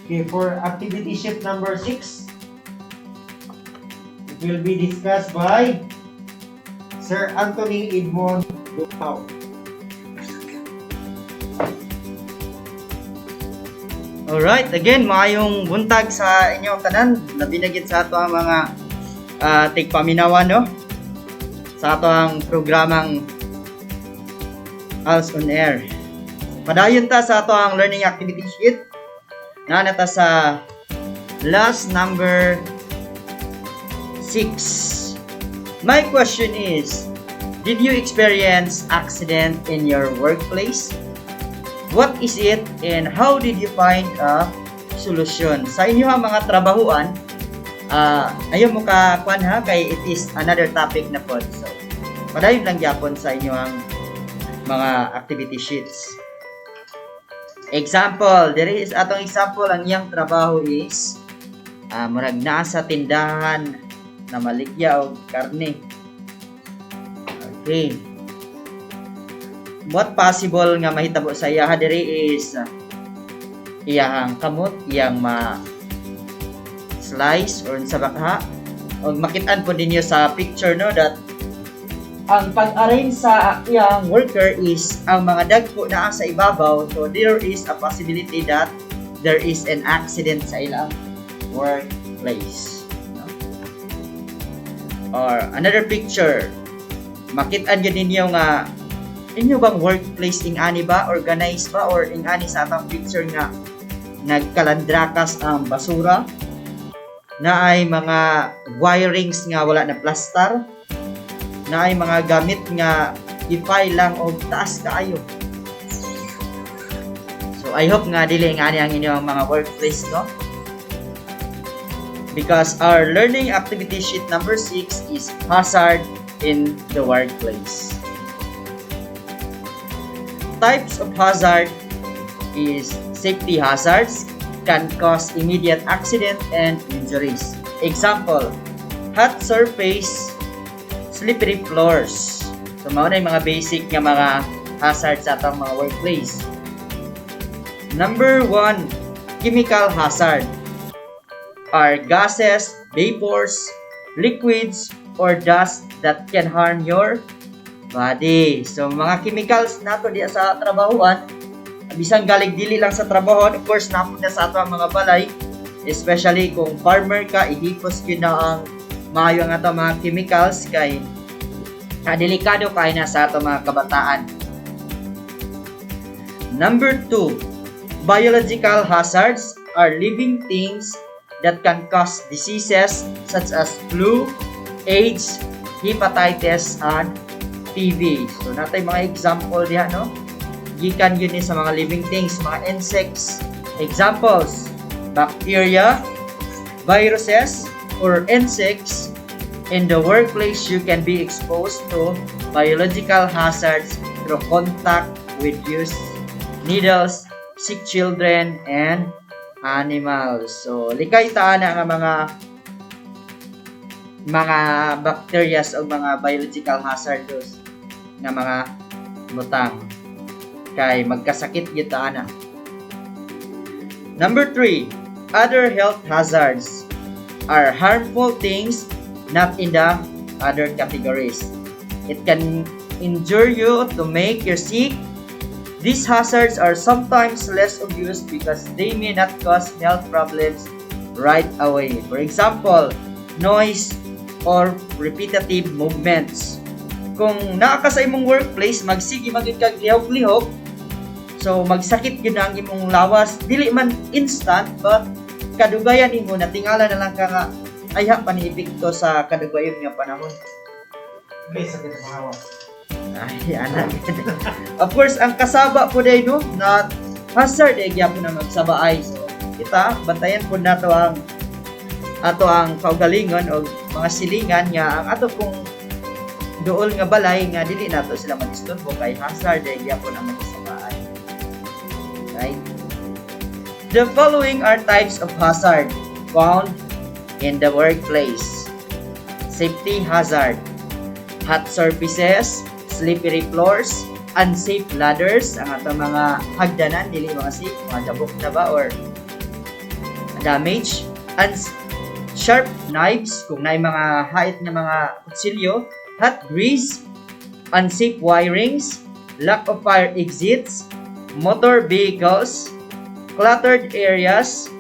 Okay, for activity sheet number 6, it will be discussed by Sir Anthony Edmond Ducao. Alright, again, maayong buntag sa inyo kanan. Labi na gid sa ato ang mga tigpaminawan, no? Sa ato ang programang ALS on Air. Padayon ta sa ato ang learning activity sheet. Nata sa last number 6. My question is, did you experience accident in your workplace? What is it and how did you find a solution? Sa inyo mga trabahuan, ayaw mo ka-kwan ha, kay it is another topic na po. So, padayon lang gyapon sa inyo ang mga activity sheets. Example, there is atong example, ang iyang trabaho is murag naa sa tindahan na maligya o karne. Okay. What possible nga mahitabo sa iya diri is iyang kamot, iyang slice or sa bakha. Og makit-an po ninyo sa picture no that ang pag-arrange sa iyang worker is ang mga dagko naa sa ibabaw, so there is a possibility that there is an accident sa ilang workplace, no? Or another picture, makit-an yun ninyo nga inyo bang workplace ingani ba, organized ba, or ingani sa atong picture nga nagkalandrakas ang basura na ay mga wirings nga wala na plastar, na ay mga gamit nga ipay lang o taas kaayo. So I hope nga dili ngani ang inyong mga workplace, no? Because our learning activity sheet number 6 is hazard in the workplace. Types of hazard is safety hazards can cause immediate accident and injuries. Example, hot surface, slippery floors. So, mao na yung mga basic nga mga hazards sa atong mga workplace. Number 1, chemical hazard are gases, vapors, liquids, or dust that can harm your body. So, mga chemicals nato diya sa trabahuan, bisang galig dili lang sa trabaho, of course, napod na sa ato ang mga balay, especially kung farmer ka, ihipos yun na ang maayo ang ato mga chemicals kay delikado kay na sa ato mga kabataan. Number 2, biological hazards are living things that can cause diseases such as flu, AIDS, hepatitis, and TB. So natay mga example diha, no? Gikan yun sa mga living things, mga insects. Examples, bacteria, viruses, or insects. In the workplace, you can be exposed to biological hazards through contact with used needles, sick children, and animals. So, likay taan nga mga bacteria o mga biological hazards nga mga butang kay magkasakit gyud taan. Number 3, other health hazards are harmful things not in the other categories. It can injure you to make you sick. These hazards are sometimes less obvious because they may not cause health problems right away. For example, noise or repetitive movements. Kung naa ka sa imong workplace, magsige magid kag lihok-lihok, so magsakit gyud ang imong lawas. Dili man instant, but kadugayan nimo natingala na lang ka nga ayha pa ni epekto sa kadugayon nga panahon. Okay, sakit ang hawa. Ay, anak. Of course, ang kasaba po day, no, na hazard ay gyapon na magsabaay. So, kita bantayan po nato ang ato ang kaugalingon o mga silingan nga ang ato pong duol nga balay nga dili nato sila mag-istorbo kay hazard ay gyapon ang magsabaay. Right? The following are types of hazard found in the workplace. Safety hazard, hot surfaces, slippery floors, unsafe ladders, ang atong mga hagdanan, dili mga safe, mga dabok na ba, or damage, and sharp knives, kung na mga hait nga mga kutsilyo, hot grease, unsafe wirings, lack of fire exits, motor vehicles, cluttered areas,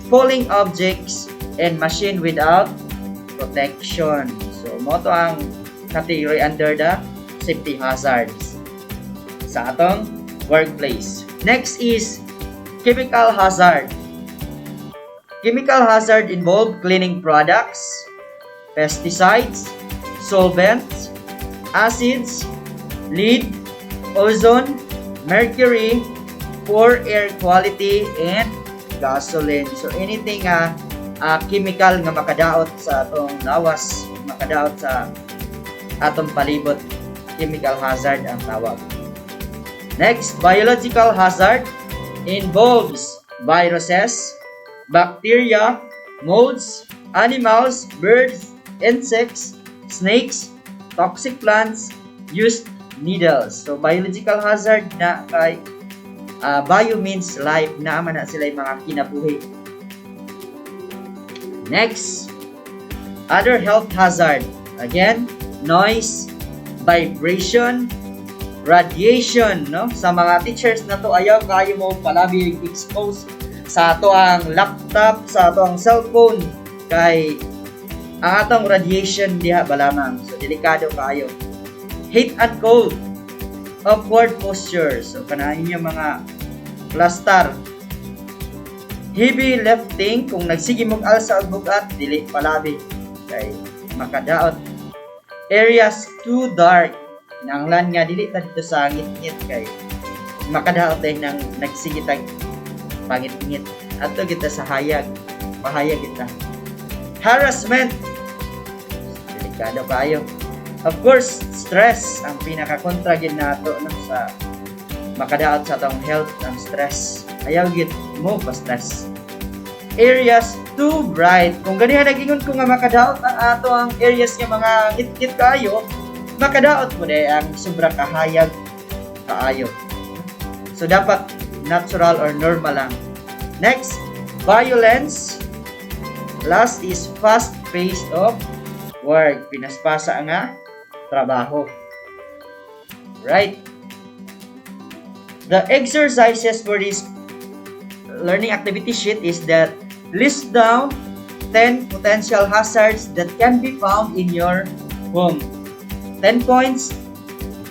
falling objects, and machine without protection. So, mo to ang category under the safety hazards sa atong workplace. Next is chemical hazard. Chemical hazard involve cleaning products, pesticides, solvents, acids, lead, ozone, mercury, poor air quality, and gasoline. So anything chemical nga makadaot sa atong lawas, makadaot sa atong palibot, chemical hazard ang tawag. Next, biological hazard involves viruses, bacteria, molds, animals, birds, insects, snakes, toxic plants, used needles. So biological hazard na kay bio means life, naman na sila yung mga kinabuhi. Next, other health hazard. Again, noise, vibration, radiation, no? Sa mga teachers na to, ayaw kayo mo palabi expose sa ato ang laptop, sa ato ang cellphone, kay ang atong radiation diha balamang. So delikado kayo. Heat and cold, awkward posture. So kanahin yung mga cluster. Heavy lifting, kung nagsige mong alsa og bugat, dili palabi kay makadaot. Areas too dark, nanglan nga dili ta dito sa ngit-ngit kay makadaot tayo nang nagsige tag pangit-ngit. Ato kita sa hayag, pahayag kita. Harassment, delikado kayo. Of course, stress ang pinaka-kontra gid nato no, sa makadaot sa atong health ang stress. Ayaw gid mo pa stress. Areas too bright, kung ganiha nagingon ko nga makadaot ang ato ang areas nga mga ngit-ngit kayo, makadaot mo day ang sobra kahayag kaayo. So dapat natural or normal lang. Next, violence. Last is fast pace of work. Pinaspasa nga trabaho. Right? The exercises for this learning activity sheet is that list down 10 potential hazards that can be found in your home. 10 points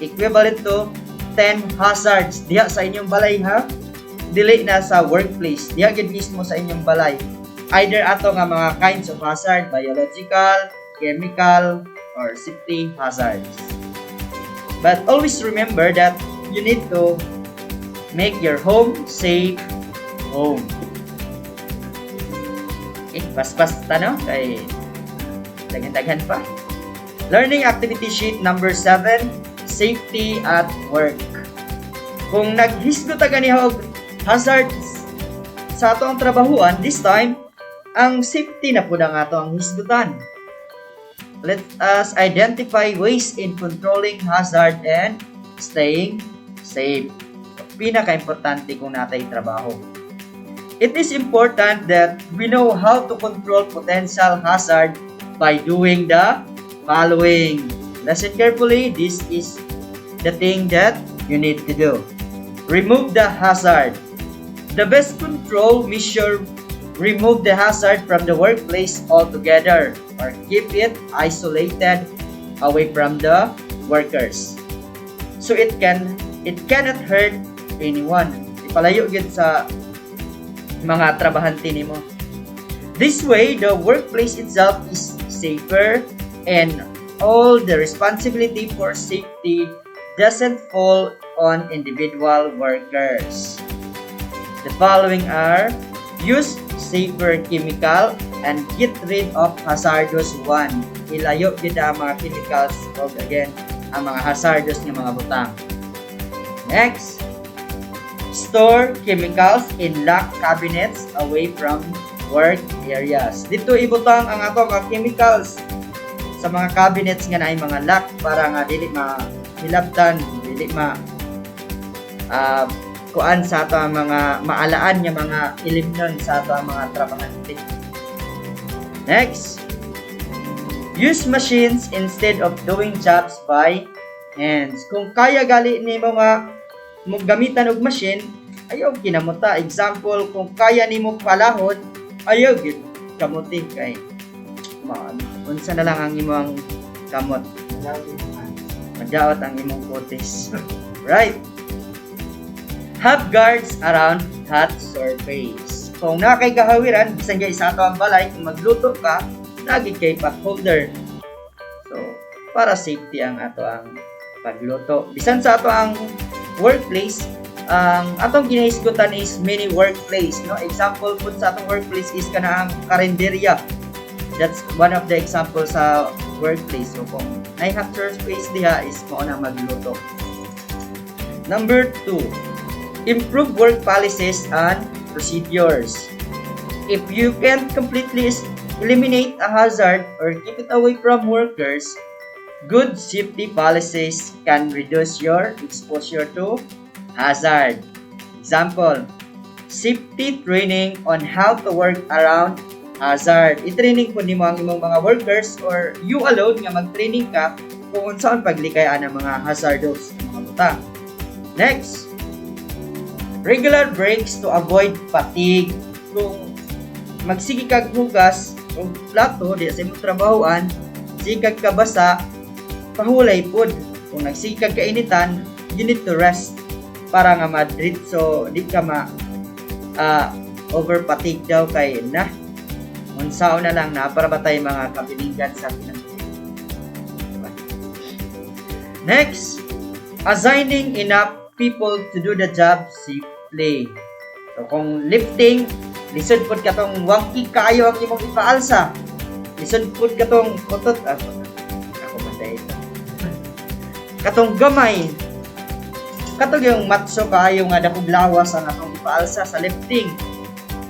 equivalent to 10 hazards diha sa inyong balay ha. Dili na sa workplace, diha gid mismo sa inyong balay. Either ato nga mga kinds of hazard, biological, chemical, or safety hazards. But always remember that you need to make your home safe home. Okay, pas-pas tano kay daghan-daghan pa. Learning activity sheet number 7, safety at work. Kung naghisgot ta ganiha og hazards sa ato ang trabahuan, this time ang safety na pud ang ato ang hisgutan. Let us identify ways in controlling hazard and staying safe. Pinaka-importante kung natay trabaho. It is important that we know how to control potential hazard by doing the following. Listen carefully. This is the thing that you need to do. Remove the hazard. The best control measure, remove the hazard from the workplace altogether or keep it isolated away from the workers. So it cannot hurt anyone. Ipalayo gid sa mga trabahante nimo. This way, the workplace itself is safer and all the responsibility for safety doesn't fall on individual workers. The following are: use safer chemical and get rid of hazardous one. Ilayo gid ang mga chemicals o again ang mga hazardous nga mga butang. Next, store chemicals in locked cabinets away from work areas. Dito ibutang ang ato nga chemicals sa mga cabinets nga naay mga lock para nga dili mahilabtan, dili kuan sa ato ang mga maalaan nga mga ilimnon sa ato ang mga trabahante. Next, use machines instead of doing jobs by hands. Kung kaya gali nimo nga mo gamitan og machine, ayaw kinamuta. Example, kung kaya nimo palahod, ayaw gid kamuti kay unsa na lang ang imong kamot. Madawat ang imong kutis. Right. Have guards around hot surface. Kung na kay kahawiran, bisan kay sa ato ang balay, kung magluto ka, lagi kay pot holder. So, para safety ang ato ang pagluto. Bisan sa ato ang workplace, ang atong ginahisgutan is mini workplace. No? Example po sa atong workplace is kanang karinderya. That's one of the examples sa workplace. So, kung hot surface diha is mo na magluto. Number 2, improve work policies and procedures. If you can't completely eliminate a hazard or keep it away from workers, good safety policies can reduce your exposure to hazard. Example, safety training on how to work around hazard. I-training po nimo ang imong mga workers or you alone nga mag-training ka kung saan paglikayaan ng mga hazardous mga butang. Next, regular breaks to avoid fatigue. Kung magsige kag hugas o plato di sa imong trabahoan, sigag ka basa, pahulay pod. Kung nagsige kag kainitan, you need to rest para nga madrit so di ka over fatigue daw kay na unsaon na lang na para batay mga kabilingan sa pinagtutunan. Diba? Next, assigning enough people to do the job safely. So kung lifting, lisod pod katong wangki kayo ang imong ipaalsa. Lisod pod katong kutot ako matay ito. Katong gamay. Katong yung matso kayo nga dakog lawas ang atong ipaalsa sa lifting.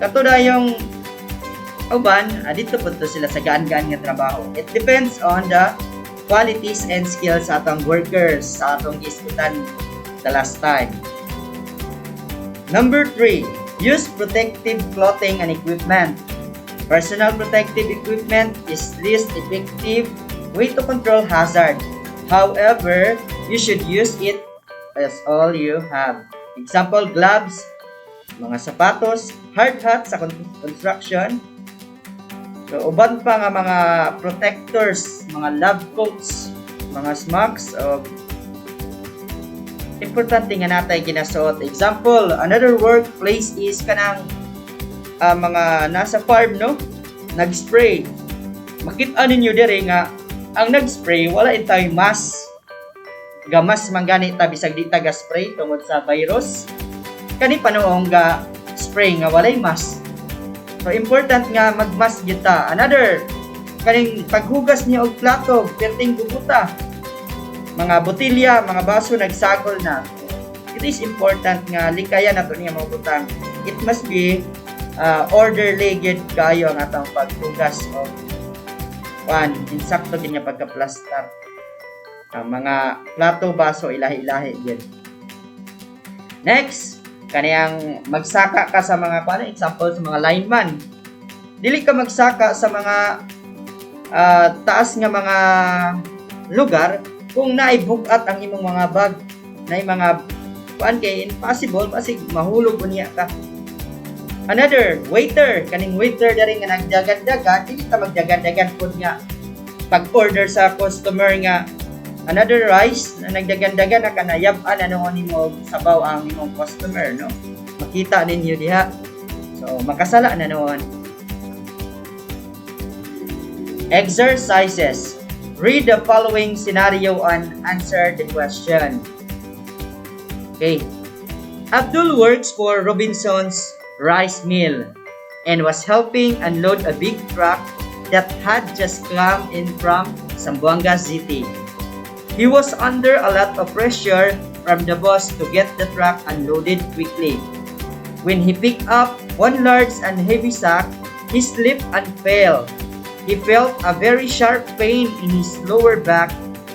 Kato na yung uban, dito po to sila sa gaan-gaan nga trabaho. It depends on the qualities and skills sa atong workers sa atong iskutan the last time. Number 3, use protective clothing and equipment. Personal protective equipment is least effective way to control hazard. However, you should use it as all you have. Example, gloves, mga sapatos, hard hat sa construction. So, uban pa nga mga protectors, mga lab coats, mga smocks, importante nga natay ginasuot. Example, another workplace is kanang mga nasa farm, no? Nag-spray. Makita ninyo dire nga ang nag-spray wala itay mask. Gamas man gani ta bisag di ta ga-spray tungod sa virus. Kani panoong ga spray nga walay mask. So important nga mag-mask gyud ta. Another kaning paghugas niya og plato, perting gubuta. Mga botilya, mga baso nagsagol na. It is important nga likayan nato niya mga butang. It must be orderly gyud kayo ang atong paghugas og insakto gyud nga pagka-plaster. Mga plato, baso, ilahi-ilahi gyud. Next, kaniyang magsaka ka sa mga example sa mga lineman. Dili ka magsaka sa mga taas nga mga lugar kung naibug-at ang imong mga bag, na mga kay impossible kasi mahulog unya ka. Another, waiter, kaning waiter dari nga nagdagan-dagan, dili ka magdagan-dagan pud nga pag-order sa customer nga another rice na nagdagan-dagan na kanayab-an ano nimo sabaw ang imong customer, no? Makita ninyo diha. So, makasala na noon. Exercises. Read the following scenario and answer the question. Okay. Abdul works for Robinson's rice mill and was helping unload a big truck that had just come in from Zamboanga City. He was under a lot of pressure from the boss to get the truck unloaded quickly. When he picked up one large and heavy sack, he slipped and fell. He felt a very sharp pain in his lower back.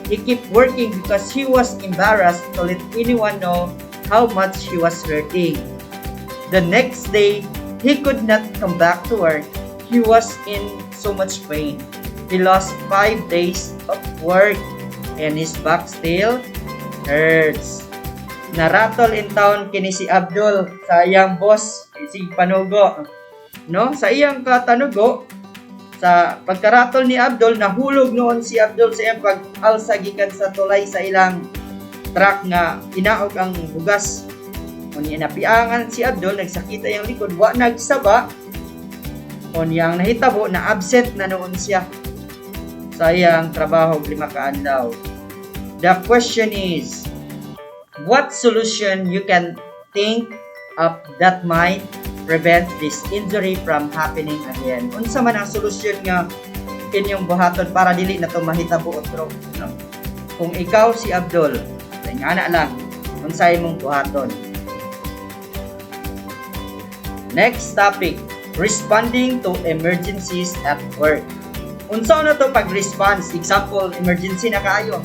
He kept working because he was embarrassed to let anyone know how much he was hurting. The next day, he could not come back to work. He was in so much pain. He lost 5 days of work and his back still hurts. Naratol in town kini si Abdul sa iyang boss, si Panugo. No? Sa iyang katanugo, sa pagkaratol ni Abdul, nahulog noon si Abdul sa iyang pag-alsa gikan sa tulay sa ilang truck nga inaog ang bugas. Kung napiangan si Abdul, nagsakita yung likod, wa nagsaba. Kung yang nahitabo, na absent na noon siya sa iyang trabaho 5 kaadlaw. The question is, what solution you can think of that might prevent this injury from happening again? Unsa man ang solusyon nga inyong buhaton para dili na to mahitabo otro, no? Kung ikaw si Abdul, ana lang, unsay mong buhaton? Next topic, responding to emergencies at work. Unsa na to pag-response? Example, emergency na kaayo.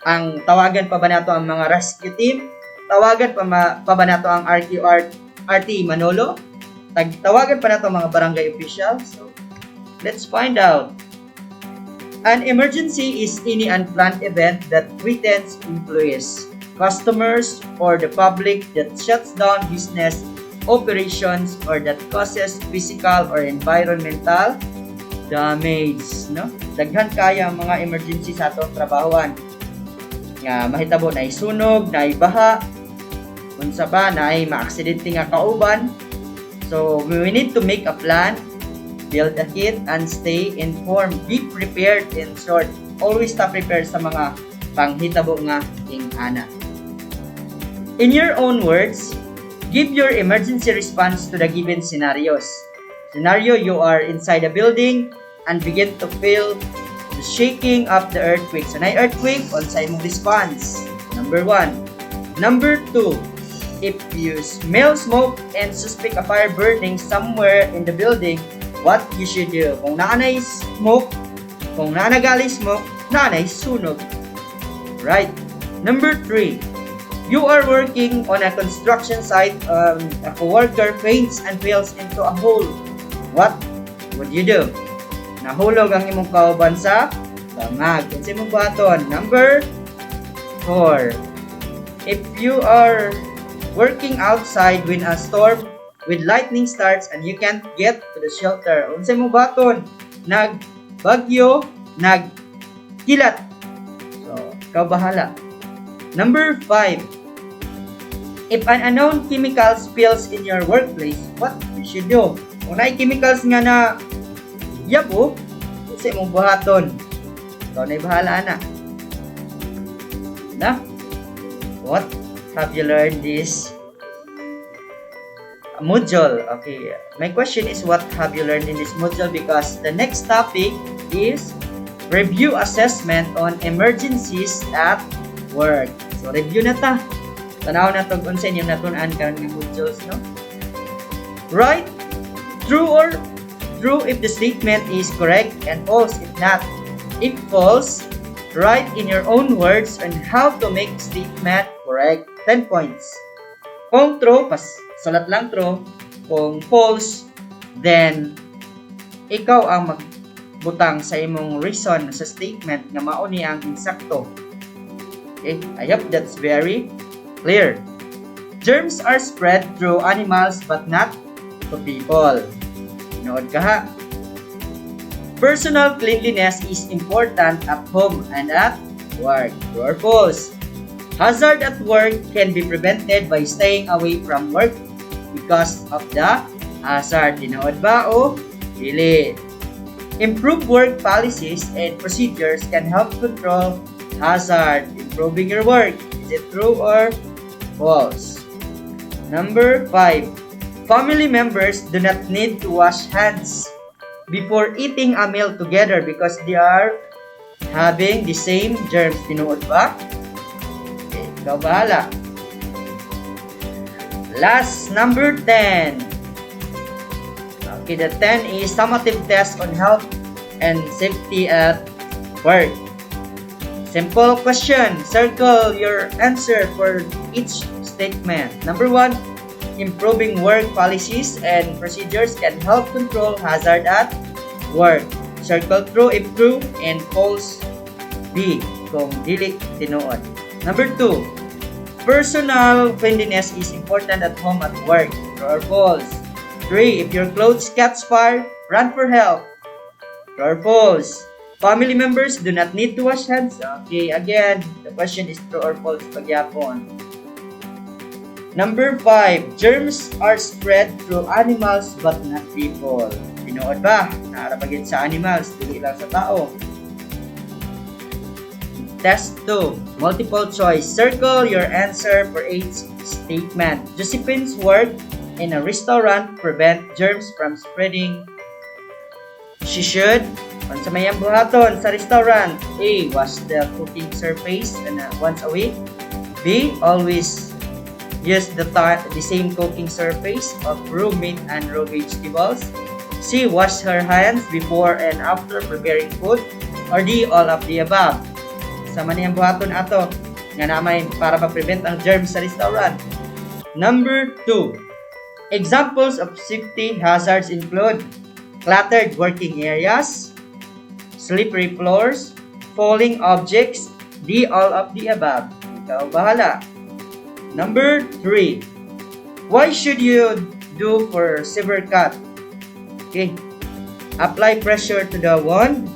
Ang tawagan pa ba nato ang mga rescue team? Tawagan pa ba nato ang RT Manolo? Tawagan pa nato ang mga barangay officials? So, let's find out. An emergency is any unplanned event that threatens employees, customers, or the public that shuts down business operations or that causes physical or environmental damage, no? Daghan kaya ang mga emergency sa atong trabahoan. Nga mahitabo na sunog, na baha, unsa ba na maaksidente nga kauban. So we need to make a plan, build a kit, and stay informed. Be prepared, in short. Always stay prepared sa mga panghitabo nga ingana. In your own words, give your emergency response to the given scenarios. Scenario, you are inside a building and begin to feel the shaking of the earthquake. So, na earthquake, unsay mong response? Number 1. Number 2, if you smell smoke and suspect a fire burning somewhere in the building, what you should do? Kung naanay smoke, kung naanagali smoke, naanay sunog. Right? Number 3, you are working on a construction site, a coworker faints and falls into a hole. What would you do? Nahulog ang imong kauban sa bangag. Unsay imong buhaton? Number 4. If you are working outside when a storm with lightning starts and you can't get to the shelter, unsay imong buhaton? Nagbagyo, nagkilat. So, ikaw bahala. Number 5. If an unknown chemical spills in your workplace, what you should do? Kung na chemicals nga na yabo, sa imong buhaton. Ikaw na'y bahala na. Na? What have you learned this module? Okay. My question is, what have you learned in this module? Because the next topic is review assessment on emergencies at work. So, review na ta. Tanaw na itong unsa inyong natunan karon nga modules, no? Right? True or true if the statement is correct, and false if not. If false, write in your own words on how to make statement correct. 10 points. Kung true, sulat lang true. Kung false, then ikaw ang magbutang sa imong reason sa statement nga mao ni ang insakto. Okay? I hope that's very clear. Germs are spread through animals but not to people. Nood ka ha. Personal cleanliness is important at home and at work. True or false? Hazard at work can be prevented by staying away from work because of the hazard. Tinood ba o dili? Improved work policies and procedures can help control hazard, improving your work. Is it true or false? Number 5. Family members do not need to wash hands before eating a meal together because they are having the same germs. Tinuod ba? Okay, ikaw bahala. Last, number 10. Okay, the 10 is summative test on health and safety at work. Simple question. Circle your answer for each statement. Number 1, improving work policies and procedures can help control hazard at work. Circle true if true and false B kung dili tinuod. Number 2, personal cleanliness is important at home at work. True or false? 3, if your clothes catch fire, run for help. True or false? Family members do not need to wash hands. Okay, again, the question is true or false pagyapon. Number 5, germs are spread through animals but not people. Tinuod ba? Naarapagin sa animals, dili lang sa tao. Test 2, multiple choice. Circle your answer for each statement. Josephine's work in a restaurant prevent germs from spreading. She should, sa may buhaton sa restaurant, A, wash the cooking surface once a week. B, always use the same cooking surface of raw meat and raw vegetables. C, wash her hands before and after preparing food. Or D, all of the above. Sa maniyang buhaton ato nga namay para ma-prevent ang germs sa restaurant. Number 2, examples of safety hazards include cluttered working areas, slippery floors, falling objects, D, all of the above. Ikaw bahala. Number 3, why should you do for severe cut? Okay. Apply pressure to the wound,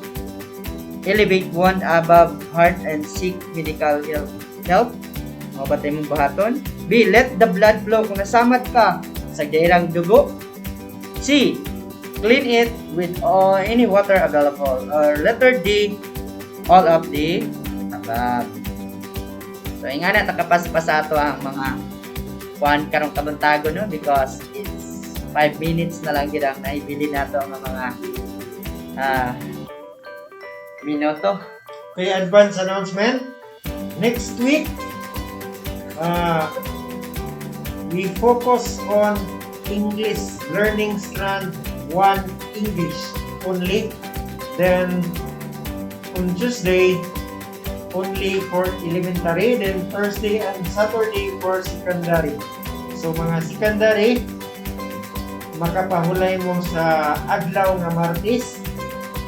elevate wound above heart and seek medical help. Mabatay mong bahaton. B, let the blood flow kung nasamad ka sa dairang dugo. C, clean it with any water available. Or letter D, all of the above. So, nga na, takapaspas ato ang mga kuhan karong kabuntago, no? Because it's 5 minutes na lang gid ang naibili nato ang mga minuto. Okay, advance announcement. Next week, we focus on English learning strand 1 English only. Then on Tuesday, only for elementary. Then Thursday and Saturday for secondary. So mga secondary, makapahulay mo sa adlaw nga Martes.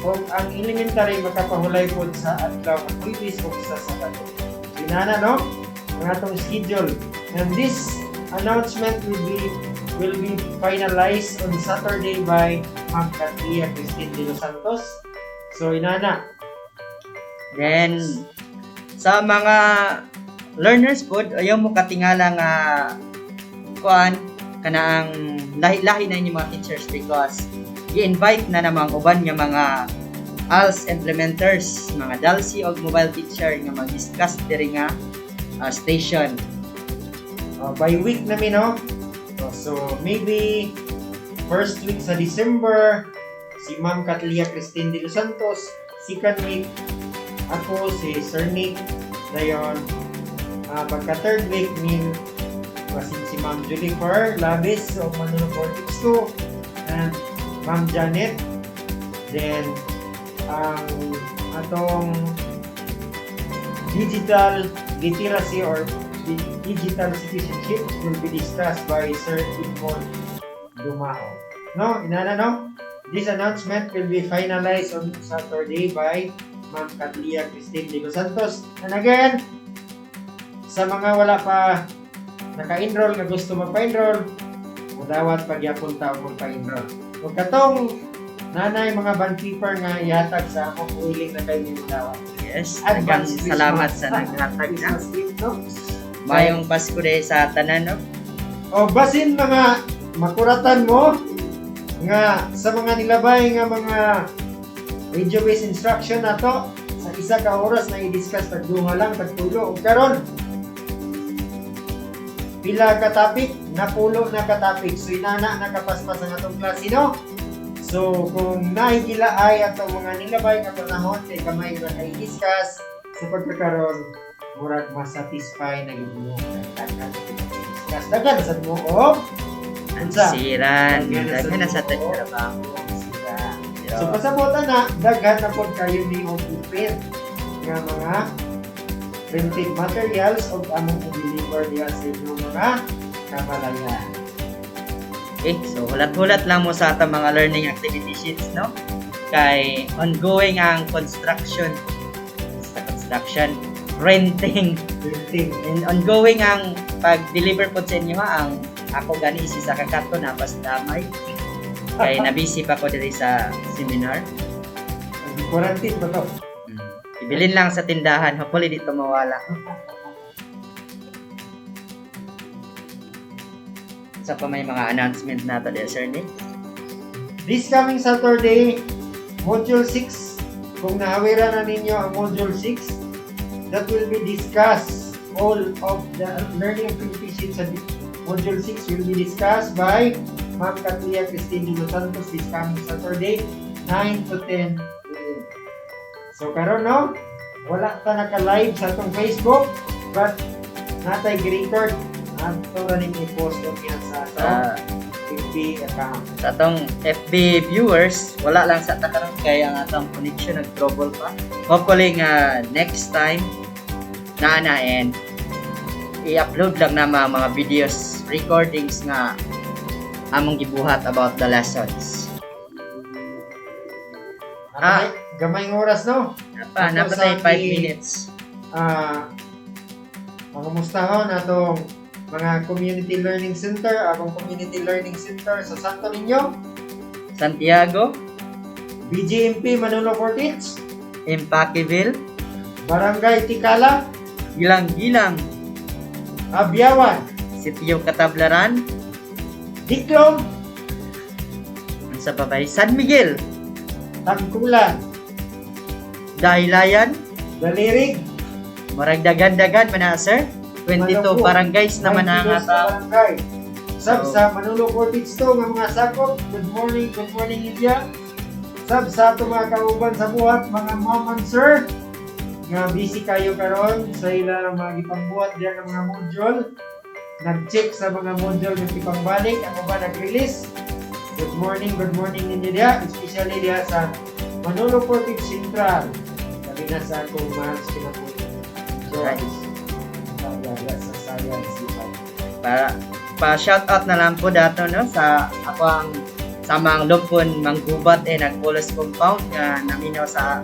O ang elementary, makapahulay po sa adlaw nga Huwebes o sa Sabado. So inana, no? Ang atong schedule. And this announcement will be finalized on Saturday by Ma'am Katia Christine de los Santos. So inana. Then sa mga learners po, ayaw mo katingala nga kuan kanaang lahi-lahi na inyong mga teachers because i-invite na namang uban nga mga ALS implementers, mga DALSI o mobile teacher nga mag-discuss diri nga station. By week namin, no? So maybe first week sa December, si Ma'am Katia Christine de los Santos. Second week, ako, si Sir Nick. Dayon, pagka third week, si Ma'am Jennifer Labis o Manunong 2 and Ma'am Janet. Then, ang atong digital literacy or digital citizenship will be discussed by Sir Edmond Dumao. No? Inana, no? This announcement will be finalized on Saturday by Ma'am Katia Christine de los Santos. And again, sa mga wala pa naka-enroll na gusto magpa-enroll, madawat pagyapon tao magpa-enroll. Kung katong nanay mga band keeper nga ihatag sa ako, willing na kayo yung madawat. Yes, advance salamat sa naghatag na. No? Mayong Pasko day sa tanan, no? O basin mga makuratan mo nga sa mga nilabay nga mga video-based instruction na to sa isa ka oras na i-discuss tagdunga lang, tagtulo. O karon pila ka topic, napulo na ka topic. So inana nakapaspas ang atong klase, no? So kung nahigila ay atong mga nilabay nga panahon kay kamay na i-discuss sa pagkakaroon murag masatisfy na yun mo. Discuss dagan sa mo o Siran, daghan na sa trabaho. So pasabutan na daghan na pod kayo ni open nga mga printed materials o among i-deliver diya sa inyong mga kabalayan. Okay, so hulat-hulat lang mo sa atong mga learning activity sheets, no? Kay ongoing ang renting, and ongoing ang pag-deliver po sa inyo ha. Ang ako gani sa kakato na basta may kay nabisi pa ko diri sa seminar. Quarantine pa to. Ibilin lang sa tindahan, hopefully dito mawala. Sa pa may mga announcement na to there, sir Nick? This coming Saturday, Module 6, kung nahawiran na ninyo ang Module 6, that will be discussed. All of the learning activities sa Module 6 will be discussed by Ma'am Catlia Cristina Los Santos this coming Saturday, 9 to 10 a.m. So karon no, wala ta naka-live sa atong Facebook, but natay record ato ra ning i-post niya sa FB account. Sa atong FB viewers, wala lang sa takaroon kay ang atong connection nag-trouble pa. Hopefully nga next time na and i-upload lang na mga videos, recordings nga among gibuhat about the lessons. Gamay ng oras no? Napatay 5 minutes. Pangumustahon atong mga community learning center, akong community learning center sa Santo Niño, Santiago, BGMP Manolo Fortich, Impakiville, Barangay Tikala, Gilang-Gilang, Abyawan, Sitio Katablaran, Diklom, sa babay, San Miguel, Tagkulan, Dahilayan, Dalirig, Marag dagan-dagan man na, sir. 22 barangays naman ang atang barangay. Sab sa Manolo Fortich to nga mga sakop. Good morning India. Sab sa ato mga kauban sa buhat, mga mom and sir, nga busy kayo karon sa ilang mga gipambuhat diyan ng mga module. Nag-check sa mga module nga ipangbalik, ako ba nag-release. Good morning India, especially diya sa Manolo Fortich Central. Sabi na sa akong mahal sinapunin. Para pa-shoutout na lang po dato no sa ako ang samang lupon manggubat nag-Polos compound nga naminaw sa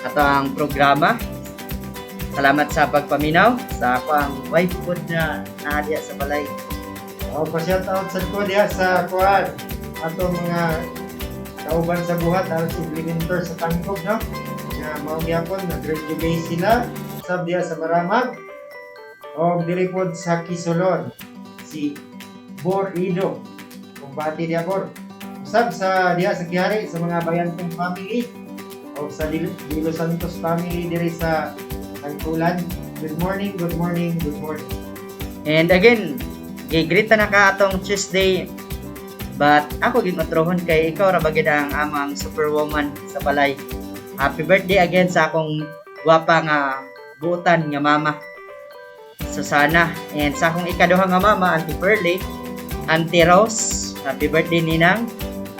ato ang programa. Salamat sa pagpaminaw sa ako ang wife po na naadiya sa balay. Pa-shoutout sa ko diya sa kuan ato mga kauban sa buhat aron supplementer sa tangkog no. Nga mao gyapon nag-graduate sila sab diya sa Maramag. O diripod sa Kisolon si Bor Ido kung bati diya Bor usab sa diya sa Kihari sa mga bayantong family o sa Dilo Santos family diri sa Tangkulan. Good morning And again gigrita na ka atong Tuesday, but ako gimatrohon kay ikaw ra bagid ang amang superwoman sa balay. Happy birthday again sa akong gwapa nga buotan nga mama Susana, and sa akong ikaduha nga mama, Auntie Pearly, Auntie Rose, happy birthday ninang,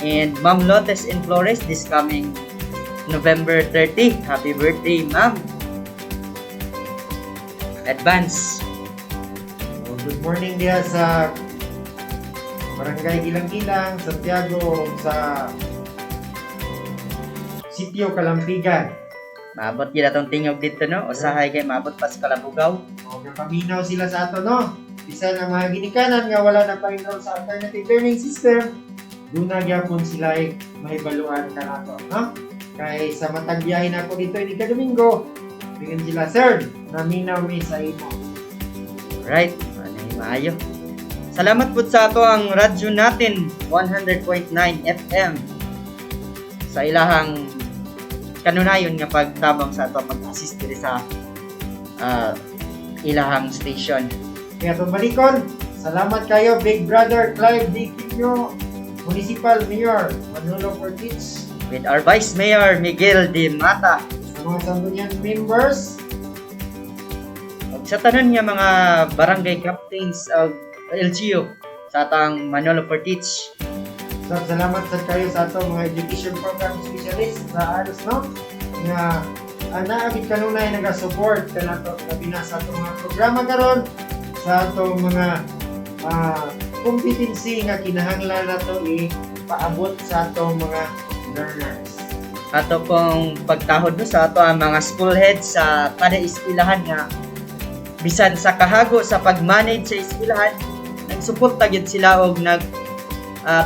and Ma'am Lotes in Flores this coming November 30, happy birthday ma'am. Advance. Good morning diya sa Barangay Gilang-Gilang, Santiago, sa Sitio Kalampigan. Maabot gila tong tingog dito no, usahay kay maabot pa sa Kalabugaw. Paminaw sila sa ato no. Isa ng mga ginikanan nga wala na pa-enroll sa alternative learning system. Doon na gyapon sila ay mahibaluan ka nato, no? Kay sa matag biyahe na ako dito ini Domingo. Tingin sila, sir, naminaw mi sa imo. Right, maayo. Salamat po sa ato ang radyo natin 100.9 FM sa ilahang kanunayon nga pagtabang sa ato pag-assist diri sa ilahang station. Kaya tumalikon, salamat kayo Big Brother Clive D. Quino, Municipal Mayor Manolo Fortich, with our Vice Mayor Miguel D. Mata, sa mga Sangguniang members, ug sa tanan nga mga barangay captains of LGU sa atang Manolo Fortich. Salamat sa kayo sa ato mga education program specialist sa ALS no nga naagit kanunay naga-support kanato labi na sa atong mga programa karon sa atong mga competency nga kinahanglan nato ipaabot sa atong mga learners. Ato pong pagtahod no sa ato ang mga school heads sa kada eskwelahan nga bisan sa kahago sa pag-manage sa eskwelahan nagsuporta gyud sila og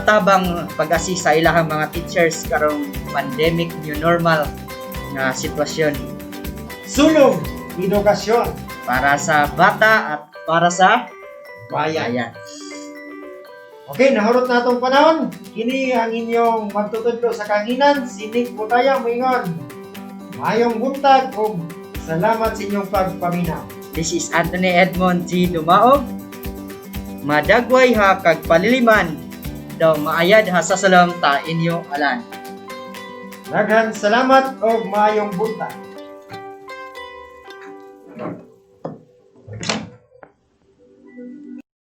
tabang pag-assist sa ilahang mga teachers karong pandemic new normal nga sitwasyon Sulong edukasyon para sa bata at para sa bayan. bayan. Okay, nahurot na itong panahon. Kini ang inyong magtutudlo sa kanginan. Sinig po tayo, mingon. Mayong buntag o salamat sa inyong pagpaminaw. This is Anthony Edmond G. Dumaog. Madagway ha kag paliliman daw maayad ha sa salam ta inyo alan. Daghan salamat o mayong buntag.